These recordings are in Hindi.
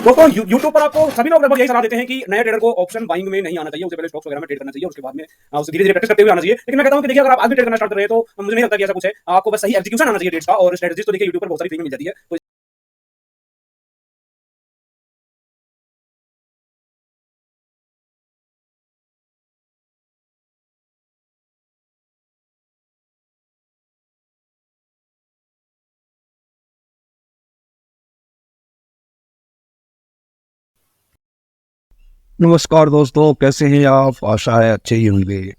दोस्तों यूट्यूब पर आपको सभी लोग लगभग यही सलाह देते हैं कि नए ट्रेडर को ऑप्शन बाइंग में नहीं आना चाहिए, उसे पहले स्टॉक्स वगैरह में ट्रेड करना चाहिए और उसके बाद में उसे धीरे धीरे प्रैक्टिस करते हुए आना चाहिए। लेकिन मैं कहता हूं कि देखिए, अगर आप आज भी ट्रेड करना स्टार्ट कर रहे हैं तो मुझे नहीं लगता कि ऐसा कुछ है। आपको बस सही एग्जीक्यूशन आना चाहिए ट्रेड्स का, और स्ट्रेटजीज तो देखिए यूट्यूब पर बहुत सारी फ्री में मिल जाती है। तो नमस्कार दोस्तों, कैसे हैं आप? आशा है अच्छे ही होंगे।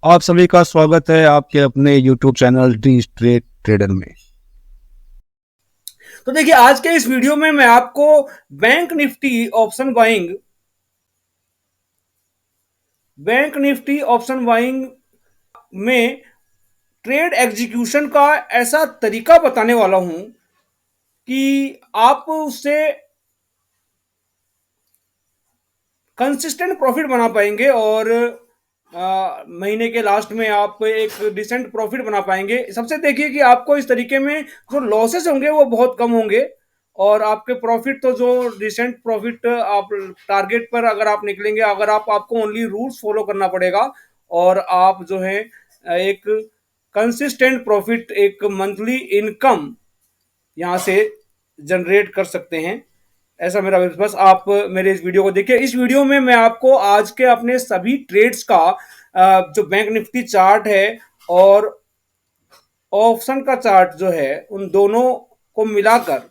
आप सभी का स्वागत है आपके अपने YouTube channel D straight trader में। देखिए, आज के इस वीडियो में मैं आपको बैंक निफ्टी ऑप्शन बाइंग में ट्रेड एग्जीक्यूशन का ऐसा तरीका बताने वाला हूं कि आप उससे कंसिस्टेंट प्रॉफिट बना पाएंगे और महीने के लास्ट में आप एक डिसेंट प्रॉफिट बना पाएंगे। सबसे देखिए कि आपको इस तरीके में जो लॉसेस होंगे वो बहुत कम होंगे, और आपके प्रॉफिट तो जो डिसेंट प्रॉफिट आप टारगेट पर अगर आप निकलेंगे, अगर आपको ओनली रूल्स फॉलो करना पड़ेगा और आप जो है एक कंसिस्टेंट प्रॉफिट, एक मंथली इनकम यहां से जनरेट कर सकते हैं। ऐसा मेरा विश्वास। आप मेरे इस वीडियो को देखिए। इस वीडियो में मैं आपको आज के अपने सभी ट्रेड्स का जो बैंक निफ्टी चार्ट है और ऑप्शन का चार्ट जो है, उन दोनों को मिलाकर,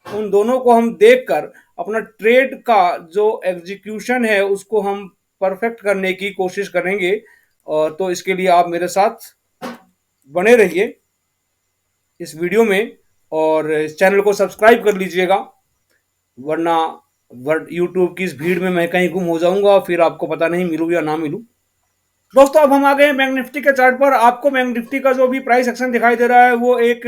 उन दोनों को हम देखकर अपना ट्रेड का जो एग्जीक्यूशन है उसको हम परफेक्ट करने की कोशिश करेंगे। और तो इसके लिए आप मेरे साथ बने रहिए इस वीडियो में, और इस चैनल को सब्सक्राइब कर लीजिएगा, वरना यूट्यूब की इस भीड़ में मैं कहीं गुम हो जाऊंगा, फिर आपको पता नहीं मिलूँ या ना मिलूँ। दोस्तों, अब हम आ गए हैं बैंक निफ्टी के चार्ट पर। आपको बैंक निफ्टी का जो भी प्राइस एक्शन दिखाई दे रहा है वो एक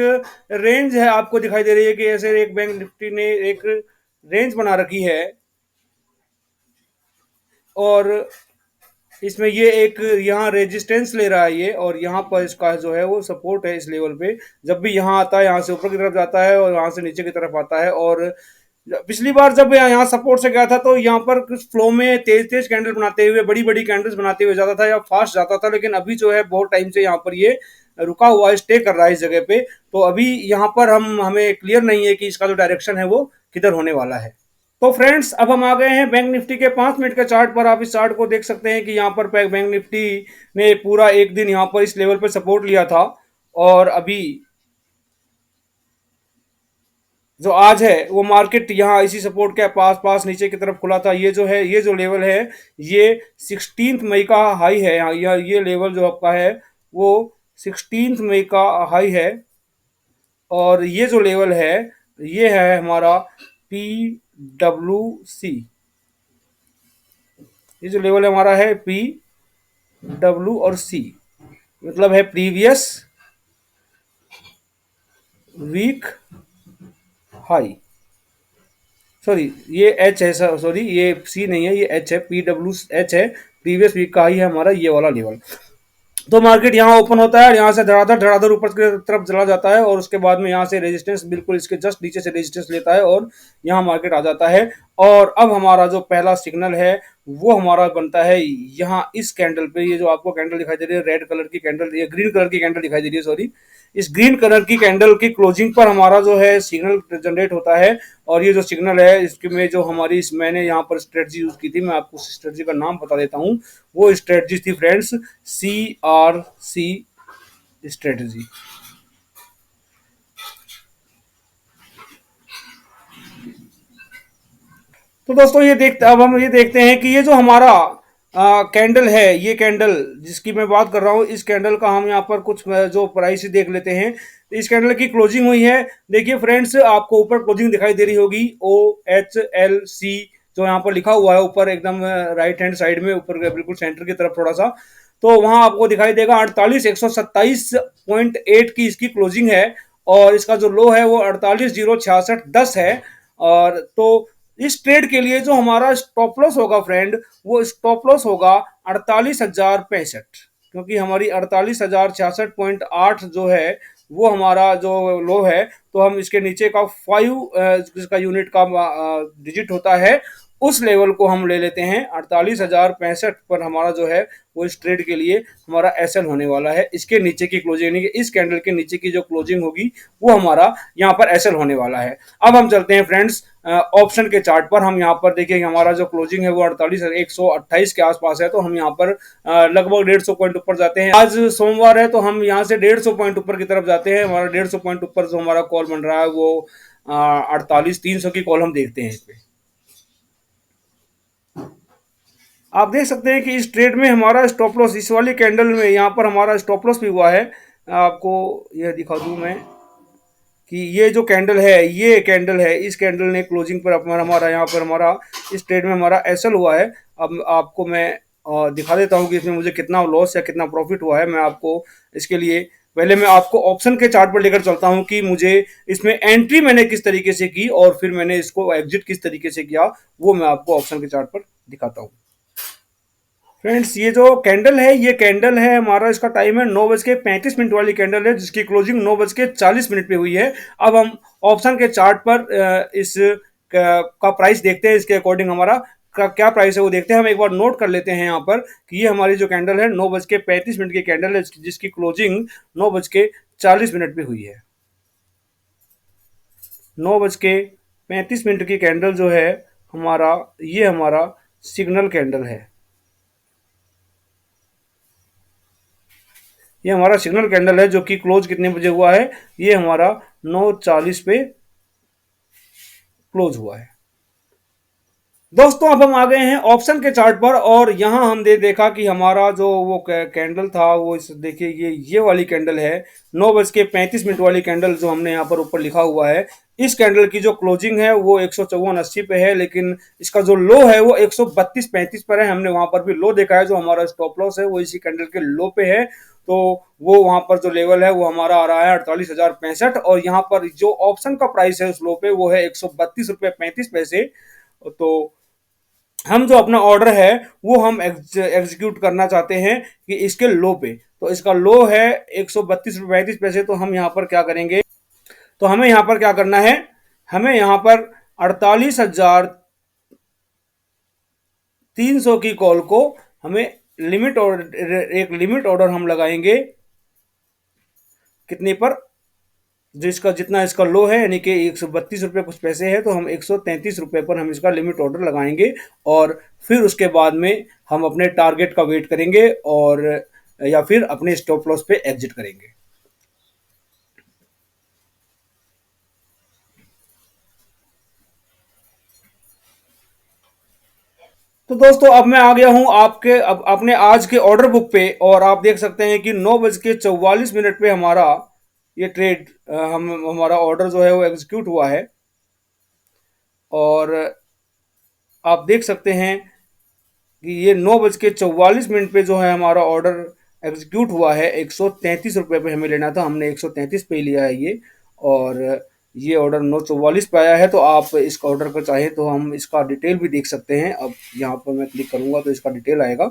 रेंज है, आपको दिखाई दे रही है कि ऐसे एक बैंक निफ्टी ने एक रेंज बना रखी है, और इसमें ये एक यहाँ रेजिस्टेंस ले रहा है ये, और यहाँ पर इसका जो है वो सपोर्ट है इस लेवल पे। जब भी यहाँ आता है, यहाँ से ऊपर की तरफ जाता है और यहाँ से नीचे की तरफ आता है। और पिछली बार जब यहाँ सपोर्ट से गया था तो यहाँ पर कुछ फ्लो में तेज तेज कैंडल बनाते हुए, बड़ी बड़ी कैंडल्स बनाते हुए जाता था या फास्ट जाता था, लेकिन अभी जो है बहुत टाइम से यहाँ पर ये रुका हुआ है, स्टे कर रहा है इस जगह पे। तो अभी यहाँ पर हमें क्लियर नहीं है कि इसका जो डायरेक्शन है वो किधर होने वाला है। तो फ्रेंड्स, अब हम आ गए हैं बैंक निफ्टी के 5 मिनट के चार्ट पर। आप इस चार्ट को देख सकते हैं कि यहाँ पर बैंक निफ्टी ने पूरा एक दिन यहाँ पर इस लेवल पर सपोर्ट लिया था, और अभी जो आज है वो मार्केट यहाँ इसी सपोर्ट के पास पास नीचे की तरफ खुला था। ये जो है, ये जो लेवल है, ये 16 मई का हाई है। यहाँ ये लेवल जो आपका है वो 16 मई का हाई है, और ये जो लेवल है ये है हमारा PWC। ये जो लेवल हमारा है PWC, मतलब है प्रीवियस वीक हाई। सॉरी, ये एच है, सॉरी ये सी नहीं है, ये एच है, PWH है। प्रीवियस वीक का हाई है हमारा ये वाला लेवल। तो मार्केट यहाँ ओपन होता है और यहाँ से धड़ाधड़ धड़ाधड़ ऊपर की तरफ चला जाता है, और उसके बाद में यहाँ से रेजिस्टेंस बिल्कुल इसके जस्ट नीचे से रेजिस्टेंस लेता है और यहाँ मार्केट आ जाता है। और अब हमारा जो पहला सिग्नल है वो हमारा बनता है यहाँ इस कैंडल पे। ये जो आपको कैंडल दिखाई दे रही है, रेड कलर की कैंडल, ये ग्रीन कलर की कैंडल दिखाई दे रही है, सॉरी, इस ग्रीन कलर की कैंडल की क्लोजिंग पर हमारा जो है सिग्नल जनरेट होता है। और ये जो सिग्नल है इसके में जो हमारी मैंने यहाँ पर स्ट्रेटजी यूज की थी, मैं आपको स्ट्रेटजी का नाम बता देता हूँ। वो स्ट्रेटजी थी फ्रेंड्स CRC स्ट्रेटजी। तो दोस्तों, अब हम ये देखते हैं कि ये जो हमारा कैंडल है, ये कैंडल जिसकी मैं बात कर रहा हूँ, इस कैंडल का हम यहाँ पर कुछ जो प्राइस देख लेते हैं। तो इस कैंडल की क्लोजिंग हुई है, देखिए फ्रेंड्स, आपको ऊपर क्लोजिंग दिखाई दे रही होगी OHLC, जो यहाँ पर लिखा हुआ है ऊपर एकदम राइट हैंड साइड में, ऊपर बिल्कुल सेंटर की तरफ थोड़ा सा। तो वहां आपको दिखाई देगा 48,127.8 की इसकी क्लोजिंग है, और इसका जो लो है वो 48,066.10 है। और तो इस ट्रेड के लिए जो हमारा स्टॉप लॉस होगा फ्रेंड, वो स्टॉप लॉस होगा 48,065, क्योंकि हमारी 48,066.8 जो है वो हमारा जो लो है। तो हम इसके नीचे का 5 जिसका यूनिट का डिजिट होता है, उस लेवल को हम ले लेते हैं। 48,065 पर हमारा जो है वो इस ट्रेड के लिए हमारा एसएल होने वाला है। इसके नीचे की क्लोजिंग, यानी कि इस कैंडल के नीचे की जो क्लोजिंग होगी वो हमारा यहाँ पर एसएल होने वाला है। अब हम चलते हैं फ्रेंड्स ऑप्शन के चार्ट पर। हम यहाँ पर देखिए हमारा जो क्लोजिंग है वो 48,128 के आसपास है, तो हम यहाँ पर लगभग 150 पॉइंट ऊपर जाते हैं। आज सोमवार है तो हम यहाँ से 150 पॉइंट ऊपर की तरफ जाते हैं। हमारा 150 पॉइंट ऊपर जो हमारा कॉल बन रहा है वो 48,300 की कॉल हम देखते हैं इस पे। आप देख सकते हैं कि इस ट्रेड में हमारा स्टॉप लॉस इस वाली कैंडल में यहाँ पर हमारा स्टॉप लॉस भी हुआ है। आपको यह दिखा दूं मैं कि ये जो कैंडल है, ये कैंडल है, इस कैंडल ने क्लोजिंग पर हमारा यहाँ पर हमारा इस ट्रेड में हमारा एसएल हुआ है। अब आपको मैं दिखा देता हूँ कि इसमें मुझे कितना लॉस या कितना प्रॉफिट हुआ है। मैं आपको इसके लिए पहले मैं आपको ऑप्शन के चार्ट पर लेकर चलता हूँ कि मुझे इसमें एंट्री मैंने किस तरीके से की और फिर मैंने इसको एग्जिट किस तरीके से किया, वो मैं आपको ऑप्शन के चार्ट पर दिखाता हूँ। फ्रेंड्स ये जो कैंडल है, ये कैंडल है हमारा, इसका टाइम है 9:35 वाली कैंडल है, जिसकी क्लोजिंग 9:40 पे हुई है। अब हम ऑप्शन के चार्ट पर इस का प्राइस देखते हैं, इसके अकॉर्डिंग हमारा क्या प्राइस है वो देखते हैं। हम एक बार नोट कर लेते हैं यहाँ पर कि ये हमारी जो कैंडल है 9:35 की कैंडल है, जिसकी क्लोजिंग 9:40 पे हुई है। 9:35 की कैंडल जो है हमारा, ये हमारा सिग्नल कैंडल है। ये हमारा सिग्नल कैंडल है जो कि क्लोज कितने बजे हुआ है, ये हमारा 9:40 पे क्लोज हुआ है। दोस्तों अब हम आ गए हैं ऑप्शन के चार्ट पर और यहां हम देखा कि हमारा जो वो कैंडल था वो इस देखिए ये वाली कैंडल है, 9:35 वाली कैंडल जो हमने यहाँ पर ऊपर लिखा हुआ है। इस कैंडल की जो क्लोजिंग है वो 154.80 पे है, लेकिन इसका जो लो है वो 132.35 पर है। हमने वहां पर भी लो देखा है, जो हमारा स्टॉप लॉस है वो इसी कैंडल के लो पे है, तो वो वहां पर जो लेवल है वो हमारा आ रहा है 48,065 और यहाँ पर जो ऑप्शन का प्राइस है उस लो पे वो है 132.35 रुपए। तो हम जो अपना ऑर्डर है वो हम एग्जीक्यूट करना चाहते हैं कि इसके लो पे, तो इसका लो है 132.35 रुपए। तो हम यहाँ पर क्या करेंगे, तो हमें यहाँ पर क्या करना है, हमें यहाँ पर 48,300 की कॉल को हमें लिमिट ऑर्डर, एक लिमिट ऑर्डर हम लगाएंगे कितने पर, जो इसका जितना इसका लो है यानी कि 132 रुपये कुछ पैसे है, तो हम 133 रुपये पर हम इसका लिमिट ऑर्डर लगाएंगे और फिर उसके बाद में हम अपने टारगेट का वेट करेंगे और या फिर अपने स्टॉप लॉस पे एग्जिट करेंगे। तो दोस्तों अब मैं आ गया हूं आपके अब अपने आज के ऑर्डर बुक पे और आप देख सकते हैं कि 9:44 पे हमारा ये ट्रेड हम हमारा ऑर्डर जो है वो एग्जीक्यूट हुआ है और आप देख सकते हैं कि ये 9:44 पे जो है हमारा ऑर्डर एग्जीक्यूट हुआ है। 133 रुपये पे हमें लेना था, हमने 133 पे ही लिया है ये, और ये ऑर्डर 9:44 पे आया है। तो आप इस ऑर्डर को चाहें तो हम इसका डिटेल भी देख सकते हैं। अब यहाँ पर मैं क्लिक करूँगा तो इसका डिटेल आएगा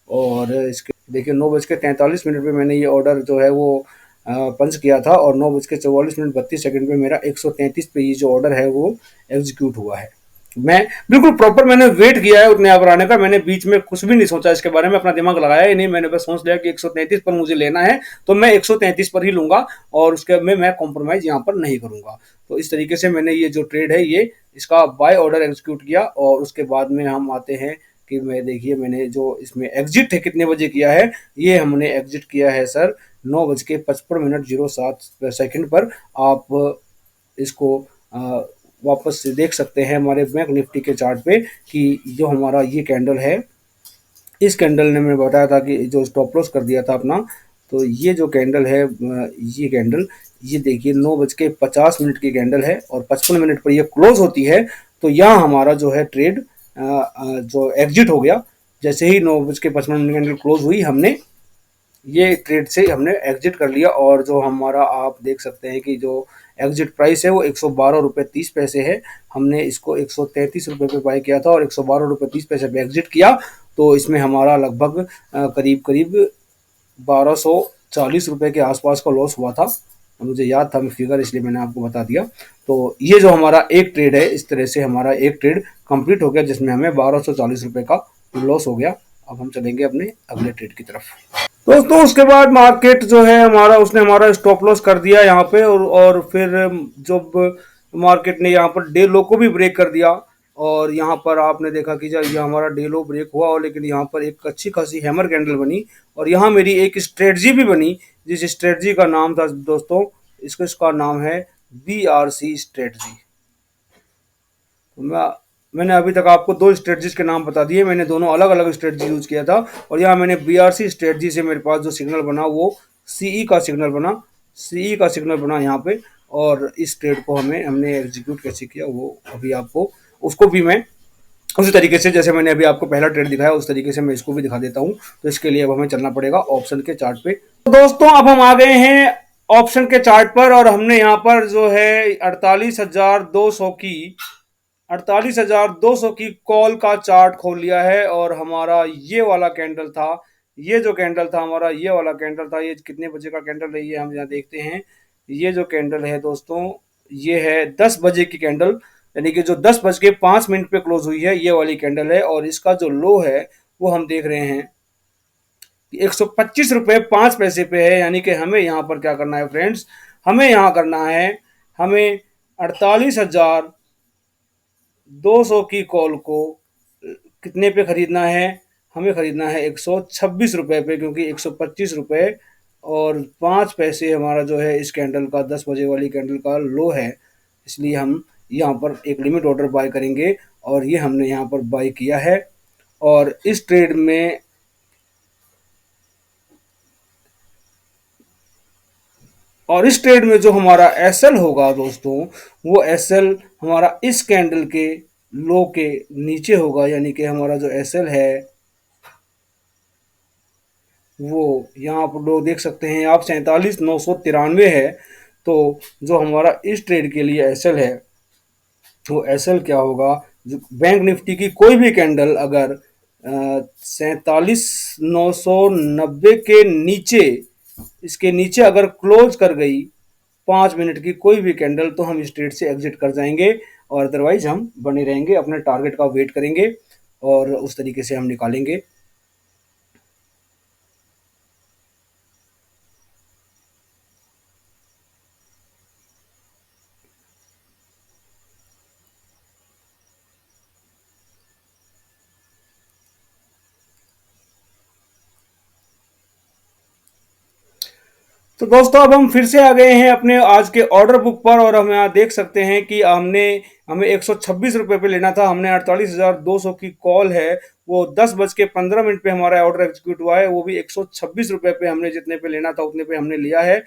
और इसके देखिए 9:43 पे मैंने ये ऑर्डर जो है वो पंच किया था और 9:44 पे मेरा 133 पे ये जो ऑर्डर है वो एग्जीक्यूट हुआ है। मैं बिल्कुल प्रॉपर मैंने वेट किया है उतने आप आने का, मैंने बीच में कुछ भी नहीं सोचा इसके बारे में, अपना दिमाग लगाया ही नहीं, मैंने बस सोच लिया कि 133 पर मुझे लेना है तो मैं 133 पर ही लूंगा और उसके में मैं कॉम्प्रोमाइज यहाँ पर नहीं करूंगा। तो इस तरीके से मैंने ये जो ट्रेड है ये इसका बाय ऑर्डर एग्जीक्यूट किया और उसके बाद में हम आते हैं कि मैं देखिए मैंने जो इसमें एग्जिट है कितने बजे किया है, ये हमने एग्जिट किया है सर 9:55:07 पर। आप इसको वापस से देख सकते हैं हमारे बैंक निफ्टी के चार्ट पे कि जो हमारा ये कैंडल है, इस कैंडल ने मैंने बताया था कि जो स्टॉप लॉस कर दिया था अपना, तो ये जो कैंडल है ये कैंडल ये देखिए 9:50 की कैंडल है और 55 पर ये क्लोज होती है। तो यहाँ हमारा जो है ट्रेड जो एग्जिट हो गया, जैसे ही 9:55 कैंडल क्लोज हुई हमने ये ट्रेड से हमने एग्जिट कर लिया और जो हमारा आप देख सकते हैं कि जो एग्जिट प्राइस है वो 112.30 रुपये है। हमने इसको 133 रुपये पे बाय किया था और 112.30 पे एग्जिट किया, तो इसमें हमारा लगभग करीब करीब 1240 रुपये के आसपास का लॉस हुआ था। और मुझे याद था मैं फिगर, इसलिए मैंने आपको बता दिया। तो ये जो हमारा एक ट्रेड है, इस तरह से हमारा एक ट्रेड कंप्लीट हो गया, जिसमें हमें 1240 रुपये का लॉस हो गया। अब हम चलेंगे अपने अगले ट्रेड की तरफ। दोस्तों उसके बाद मार्केट जो है हमारा, उसने हमारा स्टॉप लॉस कर दिया यहाँ पे, और फिर जब मार्केट ने यहाँ पर डे लो को भी ब्रेक कर दिया, और यहाँ पर आपने देखा कि जब ये हमारा डे लो ब्रेक हुआ, और लेकिन यहाँ पर एक अच्छी खासी हैमर कैंडल बनी, और यहाँ मेरी एक स्ट्रेटजी भी बनी, जिस स्ट्रेटजी का नाम था दोस्तों, इसका नाम है BRC स्ट्रेटजी। मैंने अभी तक आपको दो स्ट्रेटजीज के नाम बता दिए, मैंने दोनों अलग अलग स्ट्रेटजी यूज किया था, और यहाँ मैंने BRC स्ट्रेटजी से मेरे पास जो सिग्नल बना वो CE का सिग्नल बना, CE का सिग्नल बना यहाँ पे। और इस ट्रेड को हमने एग्जीक्यूट कैसे किया वो अभी आपको, उसको भी मैं उसी तरीके से जैसे मैंने अभी आपको पहला ट्रेड दिखाया उस तरीके से मैं इसको भी दिखा देता हूँ। तो इसके लिए अब हमें चलना पड़ेगा ऑप्शन के चार्ट पे। तो दोस्तों अब हम आ गए हैं ऑप्शन के चार्ट पर, और हमने यहाँ पर जो है 48,200 की कॉल का चार्ट खोल लिया है, और हमारा ये वाला कैंडल था, ये जो कैंडल था हमारा, ये वाला कैंडल था, ये कितने बजे का कैंडल है ये हम यहाँ देखते हैं। ये जो कैंडल है दोस्तों, ये है 10 बजे की कैंडल, यानी कि जो 10 बज के 5 मिनट पे क्लोज हुई है, ये वाली कैंडल है। और इसका जो लो है वो हम देख रहे हैं 125 रुपये 5 पैसे पे है, यानी कि हमें यहाँ पर क्या करना है फ्रेंड्स, हमें यहाँ करना है, हमें 48,200 की कॉल को कितने पे खरीदना है, हमें खरीदना है 126 रुपये पे, क्योंकि 125 रुपये और 5 पैसे हमारा जो है इस कैंडल का 10 बजे वाली कैंडल का लो है। इसलिए हम यहाँ पर एक लिमिट ऑर्डर बाय करेंगे, और ये हमने यहाँ पर बाय किया है। और इस ट्रेड में जो हमारा SL होगा दोस्तों, वो SL हमारा इस कैंडल के लो के नीचे होगा, यानी कि हमारा जो SL है वो यहाँ पर लोग देख सकते हैं आप 47,993 है। तो जो हमारा इस ट्रेड के लिए SL है वो SL क्या होगा, जो बैंक निफ्टी की कोई भी कैंडल अगर 47,990 के नीचे, इसके नीचे अगर क्लोज कर गई 5 मिनट की कोई भी कैंडल, तो हम इस ट्रेड से एग्जिट कर जाएंगे, और अदरवाइज हम बने रहेंगे, अपने टारगेट का वेट करेंगे और उस तरीके से हम निकालेंगे। तो दोस्तों अब हम फिर से आ गए हैं अपने आज के ऑर्डर बुक पर, और हम यहाँ देख सकते हैं कि हमें 126 रुपये पे लेना था। हमने 48,200 की कॉल है, वो 10 बज के 15 मिनट पे हमारा ऑर्डर एग्जीक्यूट हुआ है, वो भी 126 रुपये पे हमने जितने पे लेना था उतने पे हमने लिया है।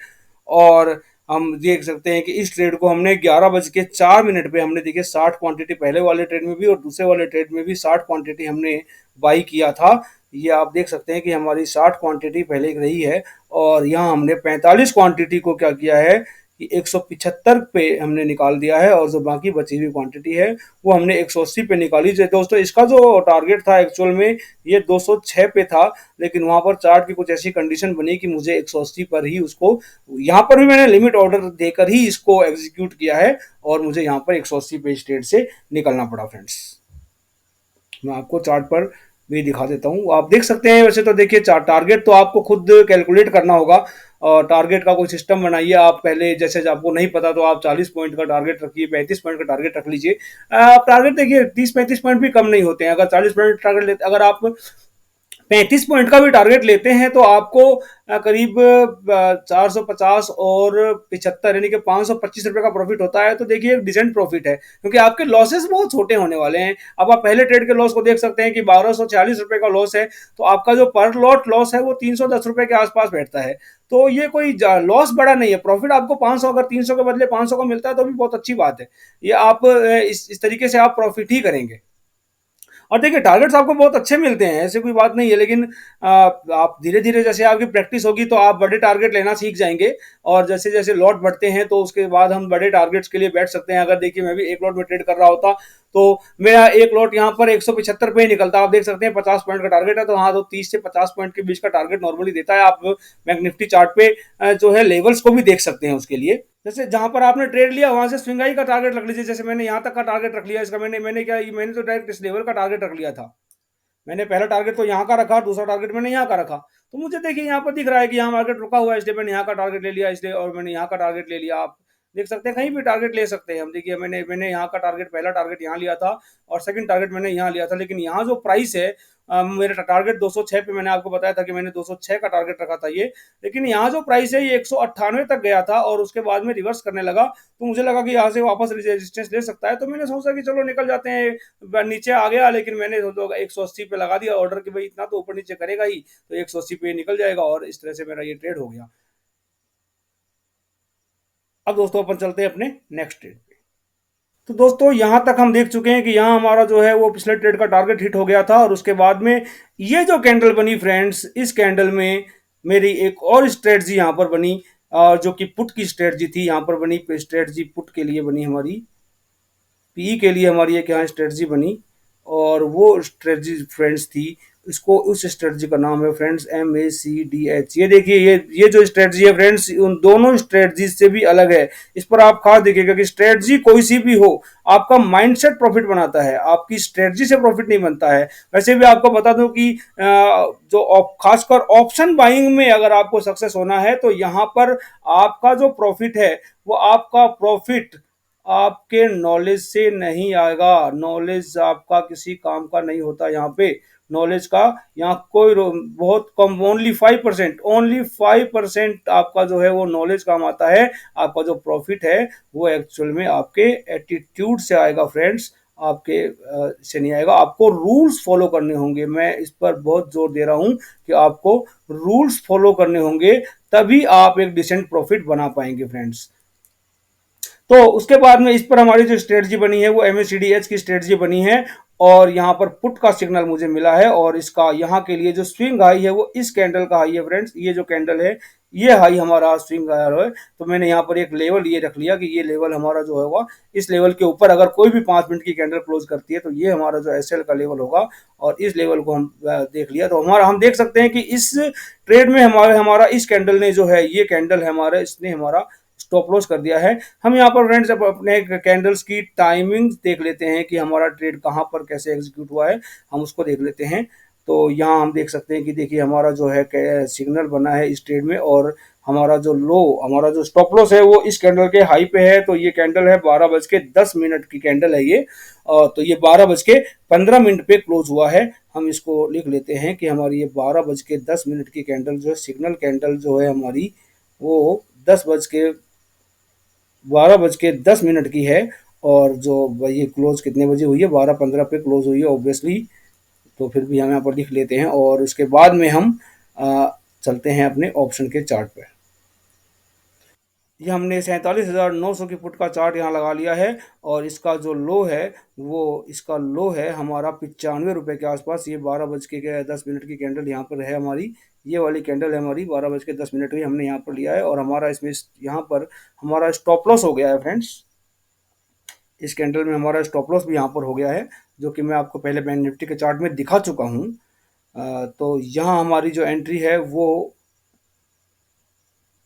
और हम देख सकते हैं कि इस ट्रेड को हमने 11 बज के 4 मिनट पे हमने देखिए 60 क्वांटिटी पहले वाले ट्रेड में भी और दूसरे वाले ट्रेड में भी 60 क्वांटिटी हमने बाई किया था। ये आप देख सकते हैं कि हमारी 60 क्वांटिटी पहले रही है, और यहाँ हमने 45 क्वांटिटी को क्या किया है कि 175 पे हमने निकाल दिया है, और जो बाकी बची हुई क्वांटिटी है वो हमने 180 पे निकाली। दोस्तों इसका जो टारगेट था एक्चुअल में ये 206 पे था, लेकिन वहां पर चार्ट की कुछ ऐसी कंडीशन बनी कि मुझे 180 पर ही उसको, यहाँ पर भी मैंने लिमिट ऑर्डर देकर ही इसको एग्जीक्यूट किया है, और मुझे यहाँ पर 180 पे स्ट्रेट से निकलना पड़ा फ्रेंड्स। मैं आपको चार्ट पर भी दिखा देता हूँ, आप देख सकते हैं। वैसे तो देखिए टारगेट तो आपको खुद कैलकुलेट करना होगा, और टारगेट का कोई सिस्टम बनाइए आप पहले, जैसे आपको नहीं पता तो आप 40 पॉइंट का टारगेट रखिए, 35 पॉइंट का टारगेट रख लीजिए। आप टारगेट देखिए 30-35 पॉइंट भी कम नहीं होते हैं। अगर 40 पॉइंट टारगेट लेते, अगर आप 35 पॉइंट का भी टारगेट लेते हैं तो आपको करीब 450 और 75 यानी कि 525 रुपए का प्रॉफिट होता है। तो देखिए एक डिसेंट प्रॉफिट है, क्योंकि आपके लॉसेस बहुत छोटे होने वाले हैं। अब आप पहले ट्रेड के लॉस को देख सकते हैं कि 1240 रुपए का लॉस है, तो आपका जो पर लॉट लॉस है वो 310 रुपए के आसपास बैठता है। तो ये कोई लॉस बड़ा नहीं है, प्रॉफिट आपको 500, अगर 300 के बदले 500 का मिलता है तो भी बहुत अच्छी बात है। ये आप इस तरीके से आप प्रॉफिट ही करेंगे। और देखिए टारगेट्स आपको बहुत अच्छे मिलते हैं, ऐसी कोई बात नहीं है, लेकिन आप धीरे-धीरे जैसे आपकी प्रैक्टिस होगी तो आप बड़े टारगेट लेना सीख जाएँगे और जैसे-जैसे लॉट बढ़ते हैं तो उसके बाद हम बड़े टारगेट्स के लिए बैठ सकते हैं। अगर देखिए मैं भी एक लॉट में ट्रेड कर रहा होता तो मेरा एक लॉट यहाँ पर 175 पे ही निकलता। आप देख सकते हैं 50 पॉइंट का टारगेट है, तो हाँ, तो 30 से 50 पॉइंट के बीच का टारगेट नॉर्मली देता है। आप बैंक निफ्टी चार्ट पे जो है लेवल्स को भी देख सकते हैं उसके लिए। जैसे जहां पर आपने ट्रेड लिया वहां से स्विंग हाई का टारगेट रख लीजिए। जैसे मैंने यहाँ तक का टारगेट रख लिया, इसका मैंने क्या, मैंने तो डायरेक्ट इस लेवल का टारगेट रख लिया था। मैंने पहला टारगेट तो यहाँ का रखा, दूसरा टारगेट मैंने यहाँ का रखा। तो मुझे देखिए यहाँ पर दिख रहा है कि यहाँ मार्केट रुका हुआ है, इसलिए मैंने यहाँ का टारगेट ले लिया, इसलिए और मैंने यहाँ का टारगेट ले लिया। आप देख सकते हैं कहीं भी टारगेट ले सकते हैं हम। देखिए मैंने मैंने यहाँ का टारगेट, पहला टारगेट यहाँ लिया था और सेकंड टारगेट मैंने यहाँ लिया था, लेकिन यहाँ जो प्राइस है, मेरा टारगेट 206 पे मैंने आपको बताया था कि मैंने 206 का टारगेट रखा था ये, लेकिन यहाँ जो प्राइस है ये 198 तक गया था और उसके बाद में रिवर्स करने लगा। तो मुझे लगा कि यहाँ से वापस रेजिस्टेंस ले सकता है, तो मैंने सोचा कि चलो निकल जाते हैं। नीचे आ गया, लेकिन मैंने 180 पे लगा दिया ऑर्डर कि भाई इतना तो ऊपर नीचे करेगा ही, तो 180 पे निकल जाएगा, और इस तरह से मेरा ये ट्रेड हो गया। अब दोस्तों अपन चलते हैं अपने नेक्स्ट ट्रेड पे। तो दोस्तों यहाँ तक हम देख चुके हैं कि यहाँ हमारा जो है वो पिछले ट्रेड का टारगेट हिट हो गया था, और उसके बाद में ये जो कैंडल बनी फ्रेंड्स, इस कैंडल में मेरी एक और स्ट्रेटजी यहाँ पर बनी, जो कि पुट की स्ट्रेटजी थी। यहाँ पर बनी स्ट्रेटजी पुट के लिए बनी, हमारी पी के लिए हमारी एक यहाँ स्ट्रेटजी बनी, और वो स्ट्रेटजी फ्रेंड्स थी, इसको उस स्ट्रेटजी का नाम है फ्रेंड्स MACDH। ये देखिए, ये जो स्ट्रेटजी है फ्रेंड्स, उन दोनों स्ट्रेटजी से भी अलग है। इस पर आप खास देखिएगा कि स्ट्रेटजी कोई सी भी हो, आपका माइंडसेट प्रॉफिट बनाता है, आपकी स्ट्रेटजी से प्रॉफिट नहीं बनता है। वैसे भी आपको बता दूं कि जो खासकर ऑप्शन बाइंग में अगर आपको सक्सेस होना है तो यहाँ पर आपका जो प्रॉफिट है वो आपका प्रॉफिट आपके नॉलेज से नहीं आएगा। नॉलेज आपका किसी काम का नहीं होता यहाँ पे। नॉलेज का यहाँ कोई बहुत कम, ओनली 5% आपका जो है वो नॉलेज काम आता है। आपका जो प्रॉफिट है वो एक्चुअल में आपके एटीट्यूड से आएगा फ्रेंड्स, आपके से नहीं आएगा। आपको रूल्स फॉलो करने होंगे, मैं इस पर बहुत जोर दे रहा हूं कि आपको रूल्स फॉलो करने होंगे, तभी आप एक डिसेंट प्रॉफिट बना पाएंगे फ्रेंड्स। तो उसके बाद में इस पर हमारी जो स्ट्रेटजी बनी है वो MACDH की स्ट्रेटजी बनी है, और यहाँ पर पुट का सिग्नल मुझे मिला है, और इसका यहाँ के लिए जो स्विंग हाई है वो इस कैंडल का हाई है फ्रेंड्स। ये जो कैंडल है ये हाई हमारा स्विंग हाई है, तो मैंने यहाँ पर एक लेवल ये रख लिया कि ये लेवल हमारा जो होगा, इस लेवल के ऊपर अगर कोई भी 5 मिनट की कैंडल क्लोज करती है तो ये हमारा जो SL का लेवल होगा, और इस लेवल को हम देख लिया तो हमारा, हम देख सकते हैं कि इस ट्रेड में हमारा इस कैंडल ने जो है, ये कैंडल है हमारा, इसने हमारा स्टॉप लॉस कर दिया है। हम यहाँ पर फ्रेंड्स अपने कैंडल्स की टाइमिंग देख लेते हैं कि हमारा ट्रेड कहाँ पर कैसे एग्जीक्यूट हुआ है, हम उसको देख लेते हैं। तो यहाँ हम देख सकते हैं कि देखिए हमारा जो है सिग्नल बना है इस ट्रेड में, और हमारा जो लो, हमारा जो स्टॉप लॉस है वो इस कैंडल के हाई पे है। तो ये कैंडल है 12:10 की कैंडल है ये, तो ये 12:15 पे क्लोज हुआ है। हम इसको लिख लेते हैं कि हमारी ये 12:10 की कैंडल जो है, सिग्नल कैंडल जो है हमारी, वो 12:10 की है, और जो ये क्लोज कितने बजे हुई है, 12:15 पे क्लोज हुई है ऑब्वियसली। तो फिर भी हम यहाँ पर लिख लेते हैं, और उसके बाद में हम चलते हैं अपने ऑप्शन के चार्ट पे। ये हमने 47,900 की पुट का चार्ट यहाँ लगा लिया है, और इसका जो लो है वो, इसका लो है हमारा 95 रुपये के आसपास। ये 12:10 की कैंडल यहाँ पर है हमारी, ये वाली कैंडल है हमारी 12:10 की, हमने यहाँ पर लिया है, और हमारा इसमें यहाँ पर हमारा स्टॉप लॉस हो गया है फ्रेंड्स। इस कैंडल में हमारा स्टॉप लॉस भी यहाँ पर हो गया है, जो कि मैं आपको पहले बैंक निफ्टी के चार्ट में दिखा चुका हूँ। तो यहाँ हमारी जो एंट्री है वो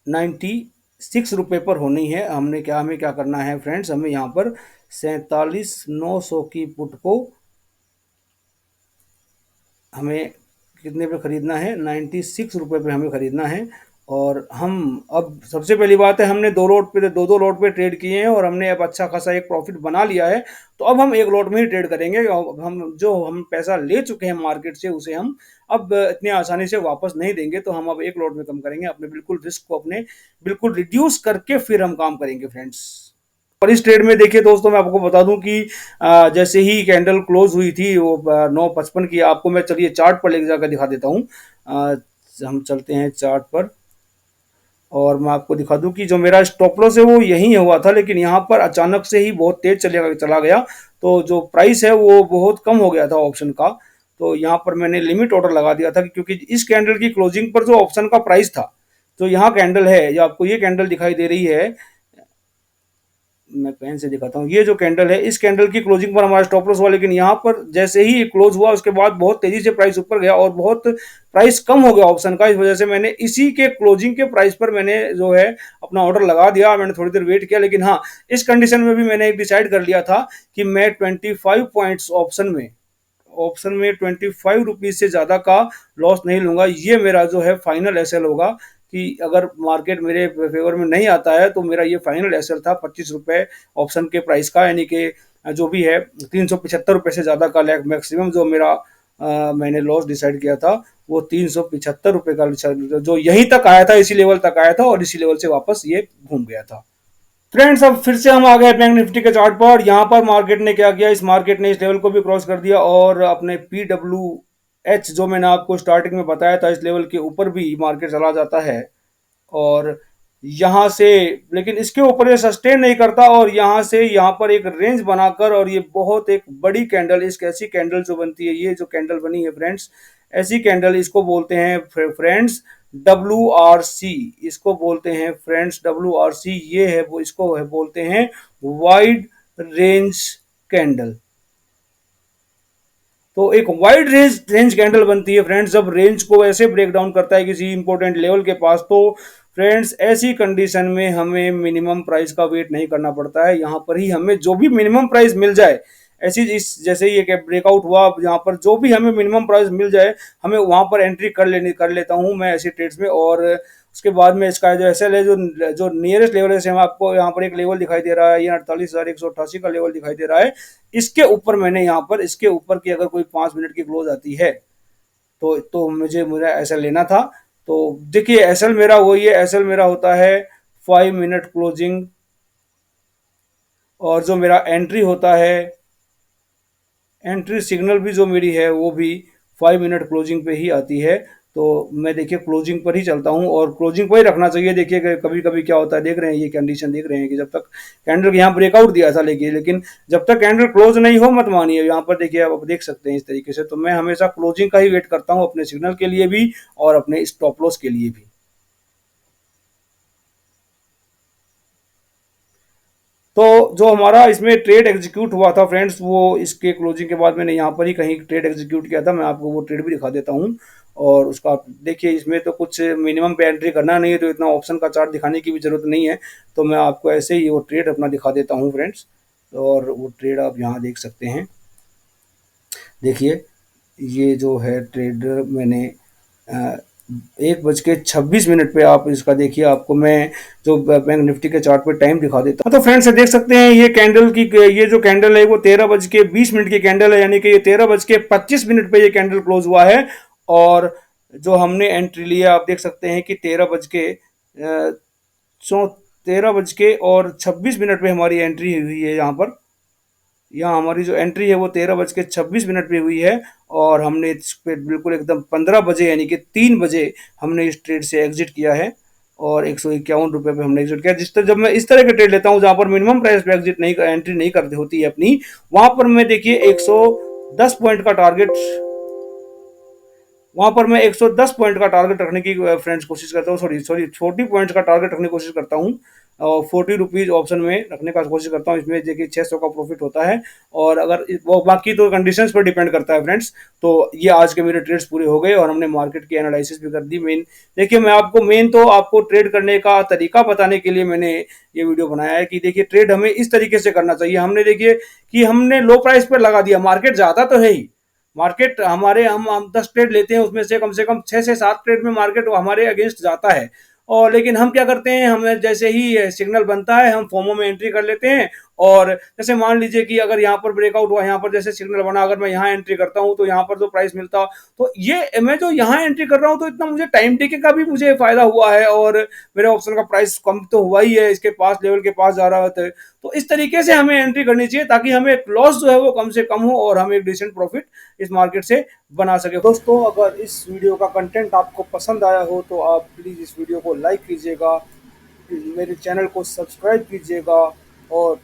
96 रुपये पर होनी है। हमें क्या करना है फ्रेंड्स, हमें यहाँ पर 47,900 की पुट को हमें कितने पे ख़रीदना है, 96 रुपये पे हमें ख़रीदना है। और हम, अब सबसे पहली बात है, हमने दो लॉट पे ट्रेड किए हैं, और हमने अब अच्छा खासा एक प्रॉफिट बना लिया है। तो अब हम एक लॉट में ही ट्रेड करेंगे। हम पैसा ले चुके हैं मार्केट से, उसे हम अब इतनी आसानी से वापस नहीं देंगे। तो हम अब एक लॉट में कम करेंगे, अपने बिल्कुल रिस्क को अपने बिल्कुल रिड्यूस करके फिर हम काम करेंगे फ्रेंड्स। और इस ट्रेड में देखिए दोस्तों, मैं आपको बता दूं कि जैसे ही कैंडल क्लोज हुई थी वो 9:55 की, आपको मैं चलिए चार्ट पर लेके जाकर दिखा देता हूं। हम चलते हैं चार्ट पर, और मैं आपको दिखा दूं कि जो मेरा स्टॉप लॉस है वो यहीं हुआ था, लेकिन यहाँ पर अचानक से ही बहुत तेज चले चला गया, तो जो प्राइस है वो बहुत कम हो गया था ऑप्शन का। तो यहाँ पर मैंने लिमिट ऑर्डर लगा दिया था, क्योंकि इस कैंडल की क्लोजिंग पर जो ऑप्शन का प्राइस था, जो यहाँ कैंडल है, जो आपको ये कैंडल दिखाई दे रही है, मैं पेन से दिखाता हूँ, ये जो कैंडल है, इस कैंडल की क्लोजिंग पर हमारा स्टॉप लॉस हुआ, लेकिन यहाँ पर जैसे ही क्लोज हुआ उसके बाद बहुत तेजी से प्राइस ऊपर गया और बहुत प्राइस कम हो गया ऑप्शन का। इस वजह से मैंने इसी के क्लोजिंग के प्राइस पर मैंने जो है अपना ऑर्डर लगा दिया। मैंने थोड़ी देर वेट किया, लेकिन हाँ, इस कंडीशन में भी मैंने एक डिसाइड कर लिया था कि मैं 25 पॉइंट्स ऑप्शन में 25 रुपीज से ज्यादा का लॉस नहीं लूंगा। ये मेरा जो है फाइनल एसएल होगा, कि अगर मार्केट मेरे फेवर में नहीं आता है तो मेरा ये फाइनल एसएल था 25 रुपए ऑप्शन के प्राइस का, यानी कि जो भी है 375 रुपए से ज्यादा का मैक्सिमम जो मेरा मैंने लॉस डिसाइड किया था, वो 375 रुपए का, जो यहीं तक आया था, इसी लेवल तक आया था और इसी लेवल से वापस ये घूम गया था। फ्रेंड्स, अब फिर से हम आ गए बैंक निफ्टी के चार्ट पर। यहाँ पर मार्केट ने क्या किया, इस मार्केट ने इस लेवल को भी क्रॉस कर दिया और अपने PWH, जो मैंने आपको स्टार्टिंग में बताया था, इस लेवल के ऊपर भी मार्केट चला जाता है। और यहाँ से, लेकिन इसके ऊपर ये सस्टेन नहीं करता और यहाँ से यहाँ पर एक रेंज बनाकर, और ये बहुत एक बड़ी कैंडल, इस ऐसी कैंडल जो बनती है, ये जो कैंडल बनी है फ्रेंड्स, ऐसी कैंडल, इसको बोलते हैं फ्रेंड्स WRC, इसको बोलते हैं फ्रेंड्स WRC। ये है वो, इसको है बोलते हैं वाइड रेंज कैंडल। तो एक वाइड रेंज कैंडल बनती है फ्रेंड्स, जब रेंज को ऐसे ब्रेक डाउन करता है किसी इंपॉर्टेंट लेवल के पास, तो फ्रेंड्स ऐसी कंडीशन में हमें मिनिमम प्राइस का वेट नहीं करना पड़ता है। यहाँ पर ही हमें जो भी मिनिमम प्राइस मिल जाए, ऐसी इस जैसे ये ब्रेकआउट हुआ, यहाँ पर जो भी हमें मिनिमम प्राइस मिल जाए, हमें वहां पर एंट्री कर लेता हूँ मैं ऐसी ट्रेड्स में। और उसके बाद में इसका जो एसएल है, जो जो नियरेस्ट लेवल है, आपको यहाँ पर एक लेवल दिखाई दे रहा है, ये 48,188 का लेवल दिखाई दे रहा है। इसके ऊपर मैंने यहाँ पर, इसके ऊपर की अगर कोई 5 मिनट की क्लोज आती है, तो मुझे मेरा एसएल लेना था। तो देखिए, एसएल मेरा वही है, एसएल मेरा होता है 5 मिनट क्लोजिंग, और जो मेरा एंट्री होता है, एंट्री सिग्नल भी जो मेरी है वो भी 5 मिनट क्लोजिंग पे ही आती है। तो मैं देखिए क्लोजिंग पर ही चलता हूँ और क्लोजिंग पर ही रखना चाहिए। देखिए कभी कभी क्या होता है, देख रहे हैं ये कंडीशन, देख रहे हैं कि जब तक कैंडल यहाँ ब्रेकआउट दिया था, लेकिन जब तक कैंडल क्लोज नहीं हो मत मानिए। यहाँ पर देखिए, आप देख सकते हैं इस तरीके से। तो मैं हमेशा क्लोजिंग का ही वेट करता हूँ, अपने सिग्नल के लिए भी और अपने स्टॉप लॉस के लिए भी। तो जो हमारा इसमें ट्रेड एग्जीक्यूट हुआ था फ्रेंड्स, वो इसके क्लोजिंग के बाद मैंने यहाँ पर ही कहीं ट्रेड एग्जीक्यूट किया था। मैं आपको वो ट्रेड भी दिखा देता हूँ। और उसका देखिए, इसमें तो कुछ मिनिमम पे एंट्री करना नहीं है, तो इतना ऑप्शन का चार्ट दिखाने की भी जरूरत नहीं है। तो मैं आपको ऐसे ही वो ट्रेड अपना दिखा देता हूँ फ्रेंड्स। और वो ट्रेड आप यहाँ देख सकते हैं। देखिए, ये जो है ट्रेड मैंने 1:26 पे, आप इसका देखिए, आपको मैं जो बैंक निफ्टी के चार्ट पे टाइम दिखा देता हूँ। तो फ्रेंड्स देख सकते हैं, ये कैंडल की, ये जो कैंडल है वो 13:20 की कैंडल है, यानी कि ये 13:25 पे ये कैंडल क्लोज हुआ है। और जो हमने एंट्री लिया, आप देख सकते हैं कि 13:26 पे हमारी एंट्री हुई है। यहाँ हमारी जो एंट्री है वो 13:26 पे हुई है। और हमने इस पे बिल्कुल एकदम 15 बजे, यानी कि 3 बजे हमने इस ट्रेड से एग्जिट किया है। और 151 रुपये पे हमने एग्जिट किया। जिस तरह, जब मैं इस तरह के ट्रेड लेता हूँ जहाँ पर मिनिमम प्राइस पे एग्जिट नहीं, एंट्री नहीं करती होती है अपनी, वहां पर मैं देखिए 110 पॉइंट का टारगेट, वहां पर मैं 110 पॉइंट का टारगेट रखने की फ्रेंड्स कोशिश करता हूँ, सॉरी सॉरी 40 पॉइंट्स का टारगेट रखने की कोशिश करता हूँ। और 40 रुपीज ऑप्शन में रखने का कोशिश करता हूँ। इसमें देखिए 600 का प्रॉफिट होता है। और अगर वो बाकी तो कंडीशंस पर डिपेंड करता है फ्रेंड्स। तो ये आज के मेरे ट्रेड्स पूरे हो गए और हमने मार्केट की एनालिसिस भी कर दी। मेन देखिए, मैं आपको मेन तो आपको ट्रेड करने का तरीका बताने के लिए मैंने ये वीडियो बनाया है, कि देखिए ट्रेड हमें इस तरीके से करना चाहिए। हमने देखिए कि हमने लो प्राइस पर लगा दिया, मार्केट जाता तो है ही, मार्केट हमारे, हम 10 ट्रेड लेते हैं, उसमें से कम 6 से 7 ट्रेड में मार्केट हमारे अगेंस्ट जाता है। और लेकिन हम क्या करते हैं, हमें जैसे ही सिग्नल बनता है हम फोमो में एंट्री कर लेते हैं और जैसे मान लीजिए कि अगर यहाँ पर ब्रेकआउट हुआ, यहाँ पर जैसे सिग्नल बना, अगर मैं यहाँ एंट्री करता हूँ तो यहाँ पर जो प्राइस मिलता, तो ये मैं जो यहाँ एंट्री कर रहा हूँ तो इतना मुझे टाइम टिके का भी मुझे फायदा हुआ है और मेरे ऑप्शन का प्राइस कम तो हुआ ही है, इसके पास लेवल के पास जा रहा होता है। तो इस तरीके से हमें एंट्री करनी चाहिए ताकि हमें लॉस जो है वो कम से कम हो और हम एक डिसेंट प्रॉफिट इस मार्केट से बना सके। दोस्तों, अगर इस वीडियो का कंटेंट आपको पसंद आया हो तो आप प्लीज़ इस वीडियो को लाइक कीजिएगा, मेरे चैनल को सब्सक्राइब कीजिएगा और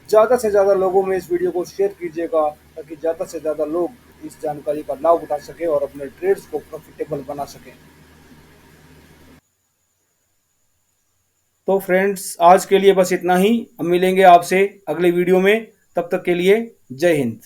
ज़्यादा से ज़्यादा लोगों में इस वीडियो को शेयर कीजिएगा ताकि ज़्यादा से ज़्यादा लोग इस जानकारी का लाभ उठा सकें और अपने ट्रेड्स को प्रॉफिटेबल बना सकें। तो फ्रेंड्स, आज के लिए बस इतना ही। हम मिलेंगे आपसे अगले वीडियो में, तब तक के लिए जय हिंद।